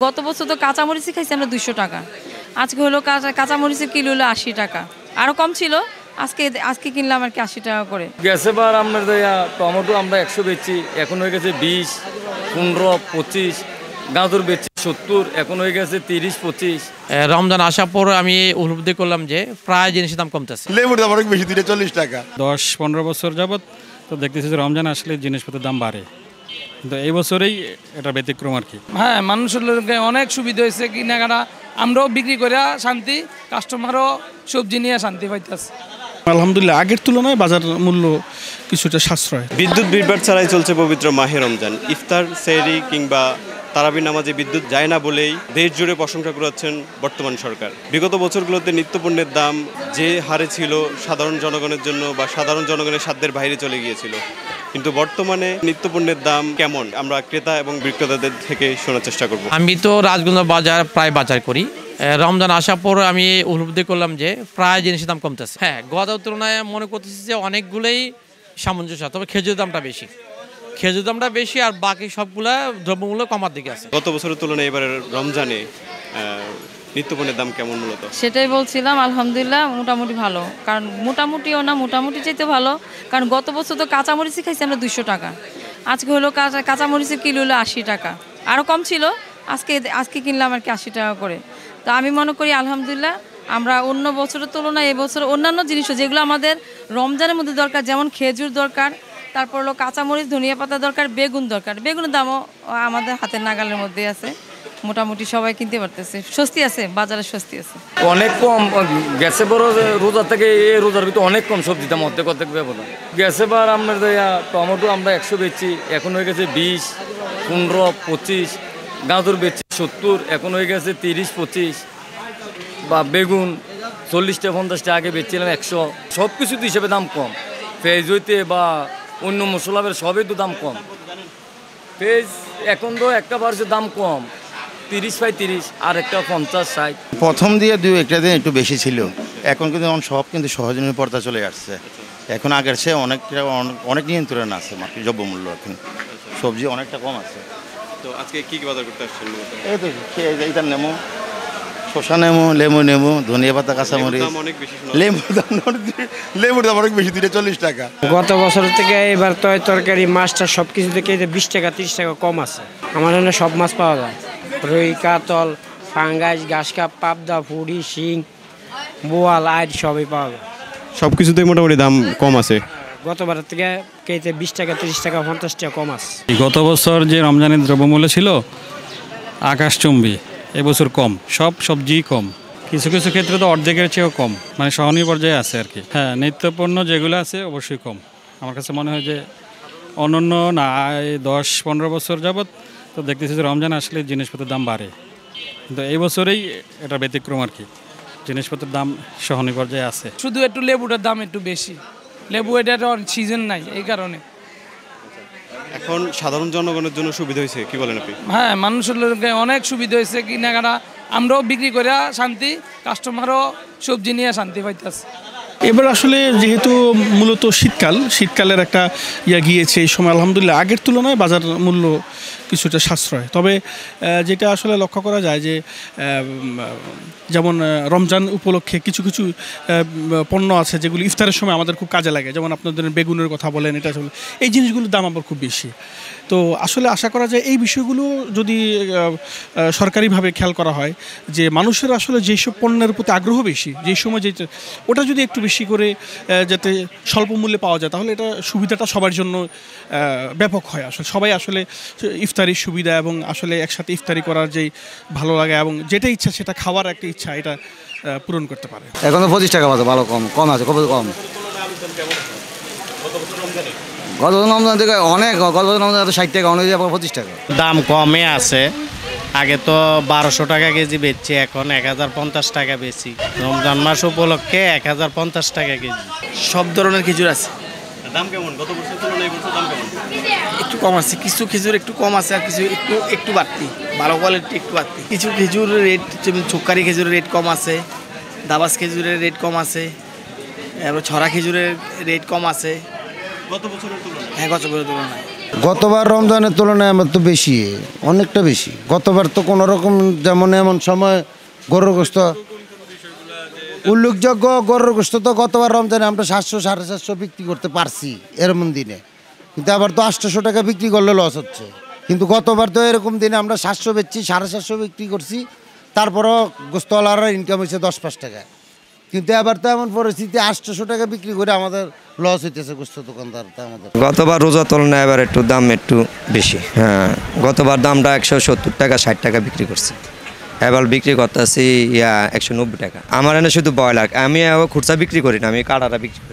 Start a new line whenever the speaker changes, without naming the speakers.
গত বছর তো কাঁচামরিচই খাইছি আমরা 200 টাকা। আজকে হলো কাঁচামরিচের কিলো হলো 80 টাকা। আরও কম ছিল, আজকে আজকে কিনলাম আর কি 80 টাকা করে।
গেছে বার আপনার টমেটো আমরা 100 বেচছি, এখন হয়ে গেছে 20, 15, 25। গাজর বেচছি 70, এখন হয়ে গেছে 30, 25।
রমজান আসার পর আমি উপলব্ধি করলাম যে প্রায় জিনিসের দাম কমতেছে।
লেবুর দাম অনেক বেশি, 40 টাকা।
10-15 বছর যাবৎ তো দেখতেছি যে রমজান আসলে জিনিসপত্রের দাম বাড়ে, কিন্তু এই বছরেই এটা ব্যতিক্রম আর কি।
হ্যাঁ, মানুষের অনেক সুবিধা হয়েছে, কেনাকাটা আমরাও বিক্রি করে শান্তি, কাস্টমারও সবজি নিয়ে শান্তি পাইতেছে।
আলহামদুলিল্লাহ, আগের তুলনায় বাজার মূল্য কিছুটা সাশ্রয়।
বিদ্যুৎ বিভ্রাট ছাড়াই চলছে পবিত্র মাহে রমজান। ইফতার, সেহরি কিংবা তারাবি নামাজে বিদ্যুৎ যায় না বলেই দেশ জুড়ে প্রশংসা করাচ্ছেন বর্তমান সরকার। বিগত বছরগুলোতে নিত্যপণ্যের দাম যে হারে ছিল সাধারণ জনগণের জন্য বা সাধারণ জনগণের সাধ্যের বাইরে চলে গিয়েছিল, কিন্তু বর্তমানে নিত্যপণ্যের দাম কেমন আমরা ক্রেতা এবং বিক্রেতাদের থেকে শোনার চেষ্টা করব।
আমি তো রাজগঞ্জ বাজার প্রায় বাজার করি। রমজান আসার পর আমি উপলব্ধি করলাম যে প্রায় জিনিসের দাম কমতেছে। হ্যাঁ, গত তুলনায় মনে করতেছি যে অনেকগুলোই সামঞ্জস্য, তবে খেজুরের দামটা বেশি। খেজুরের দামটা বেশি আর বাকি সবগুলা দ্রব্যমূল্য কমার দিকে আছে।
গত বছরের তুলনায় এবারের রমজানে নিত্যপণ্যের দাম কেমন মূলত?
সেটাই বলছিলাম, আলহামদুলিল্লাহ মোটামুটি ভালো। কারণ মোটামুটিও না, মোটামুটি চাইতে ভালো। কারণ গত বছর তো কাঁচামরিচই খাইছি আমরা 200 টাকা। আজকে হলো কাঁচামরিচের কিলো হলো 80 টাকা। আরও কম ছিল, আজকে কিনলাম আর কি 80 টাকা করে। তো আমি মনে করি আলহামদুলিল্লাহ আমরা অন্য বছরের তুলনায় এবছর অন্যান্য জিনিসও যেগুলো আমাদের রমজানের মধ্যে দরকার, যেমন খেজুর দরকার, তারপর হলো কাঁচামরিচ, ধনিয়া পাতা দরকার, বেগুন দরকার। বেগুনের দামও আমাদের হাতের নাগালের মধ্যে আছে, মোটামুটি সবাই কিনতে পারতেছে, স্বস্তি আছে, বাজারে স্বস্তি আছে।
অনেক কম গেছে বড় রোজার থেকে এই রোজার ভিতরে অনেক কম সবজির দাম অর্ধেক ব্যবধান। গেছে বার আপনার টমেটো আমরা 100 বেচছি, এখন হয়ে গেছে 20, 15, 25। গাজর বেচছি 70, এখন হয়ে গেছে 30, 25। বা বেগুন 40টা 50টা আগে বেচছিলাম 100। সব কিছুতে হিসেবে দাম কম। পেঁয়াজ হইতে বা অন্য মশলাবের সবই তো দাম কম। পেঁয়াজ এখন তো একটা বাড়ছে দাম কম, 30-35, আর একটা 50-60।
প্রথম দিয়ে 2-1 দিন একটু বেশি ছিল, এখন কিন্তু সব কিন্তু সহজনীয় পর্দা চলে আসছে। এখন আগের চেয়ে অনেক নিয়ন্ত্রণ আছে মার্কেট দ্রব্যমূল্য। এখন সবজি অনেকটা কম আছে।
তো আজকে কি বাজার করতে আসছেন?
এই তো এইটা নেমো, শসা নেমো, লেমু, ধনিয়া পাতা, কাঁচামরিচ। লেবুর দাম অনেক বেশি, 40 টাকা।
গত বছর থেকে এবার তরকারি মাছটা সব কিছু থেকে 20 টাকা 30 টাকা কম আছে। আমার এখানে সব মাছ পাওয়া যায়, রুই, কাতল, ফাঙ্গাস, ঘাসকাপ, পাবদা, ফুড়ি, শিং, বোয়াল, আইড সবই পাওয়া যায়।
সব কিছুতে মোটামুটি দাম কম আছে।
গতবারের থেকে কেজিতে 20 টাকা 30 টাকা 50 টাকা কম আছে।
গত বছর যে রমজানের দ্রব্যমূল্য ছিল আকাশচুম্বী, এবছর কম, সব সবজি কম, কিছু কিছু ক্ষেত্রে তো অর্ধেকের চেয়েও কম, মানে সহনীয় পর্যায়ে আছে আর কি। হ্যাঁ, নিত্যপণ্য যেগুলো আছে অবশ্যই কম। আমার কাছে মনে হয় যে অন্যান্য না 10-15 বছর যাবৎ তো দেখতেছি যে রমজান আসলে জিনিসপত্রের দাম বাড়ে, কিন্তু এই বছরেই এটা ব্যতিক্রম আর কি। জিনিসপত্রের দাম সহনীয় পর্যায়ে আছে।
শুধু একটু লেবুটার দাম একটু বেশি, লেবু এটার সিজন নাই, এই কারণে।
এখন সাধারণ জনগণের জন্য সুবিধা হয়েছে, কি বলেন আপনি?
হ্যাঁ, মানুষের অনেক সুবিধা হয়েছে, কেনাকাটা আমরাও বিক্রি করে শান্তি, কাস্টমারও সবজি নিয়ে শান্তি পাইতেছে।
এবার আসলে যেহেতু মূলত শীতকালের একটা গিয়েছে, এই সময় আলহামদুলিল্লাহ আগের তুলনায় বাজার মূল্য কিছুটা সাশ্রয়। তবে যেটা আসলে লক্ষ্য করা যায় যে যেমন রমজান উপলক্ষে কিছু কিছু পণ্য আছে যেগুলো ইফতারের সময় আমাদের খুব কাজে লাগে, যেমন আপনাদের বেগুনের কথা বলেন, এটা আসলে এই জিনিসগুলোর দাম আবার খুব বেশি। তো আসলে আশা করা যায় এই বিষয়গুলো যদি সরকারিভাবে খেয়াল করা হয় যে মানুষের আসলে যেসব পণ্যের প্রতি আগ্রহ বেশি, যেই সময় যেটা ওটা যদি একটু বেশি করে যাতে স্বল্প মূল্যে পাওয়া যায়, তাহলে এটা সুবিধাটা সবার জন্য ব্যাপক হয়। আসলে সবাই আসলে ইফতারির সুবিধা এবং আসলে একসাথে ইফতারি করার যেই ভালো লাগে এবং যেটা ইচ্ছা সেটা খাওয়ার একটা ইচ্ছা, এটা পূরণ করতে পারে।
এখন তো 25 টাকা ভালো কম আছে, খুব কম। গত রমজান থেকে অনেক, গত রমজান 60 টাকা, অনেক 25 টাকা
দাম কমে আছে। আগে তো 1200 টাকা কেজি বেচছি, এখন 1050 টাকা বেশি। রমজান মাস উপলক্ষে 1050 টাকা কেজি।
সব ধরনের খেজুর আছে।
দাম কেমন গত বছরের তুলনায় এবছর দাম কেমন?
একটু কম আছে, কিছু খেজুর একটু কম আছে, আর কিছু একটু বাড়তি, ভালো কোয়ালিটি একটু বাড়তি। কিছু খেজুরের রেট, যেমন ছক্কারি খেজুরের রেট কম আছে, দাবাস খেজুরের রেট কম আছে, এবার ছড়া খেজুরের রেট কম আছে
গত বছরের তুলনায়।
হ্যাঁ, গত বছরের তুলনায়।
গতবার রমজানের তুলনায় আমার তো বেশি, অনেকটা বেশি। গতবার তো কোনো রকম যেমন এমন সময় গরুর গোস্ত উল্লেখযোগ্য, গরুর গোস্ত তো গতবার রমজানে আমরা 700 750 বিক্রি করতে পারছি এরকম দিনে, কিন্তু আবার তো 800 টাকা বিক্রি করলে লস হচ্ছে। কিন্তু গতবার তো এরকম দিনে আমরা 700 বেচছি, 750 বিক্রি করছি, তারপরও গোস্তওয়ালার ইনকাম হয়েছে 10-5 টাকা। কিন্তু এবার তো এমন পরিস্থিতি 800 টাকা বিক্রি করে আমাদের লস হইতেছে গোস্ত দোকানদারটা আমাদের।
গতবার রোজার তুলনায় এবার একটু দাম একটু বেশি। হ্যাঁ, গতবার দামটা 170 টাকা 60 টাকা বিক্রি করছি, এবার বিক্রি করতেছি 190 টাকা। আমার এনে শুধু ব্রয়লার, আমি খুচরা বিক্রি করি না, আমি কাটাটা বিক্রি করি।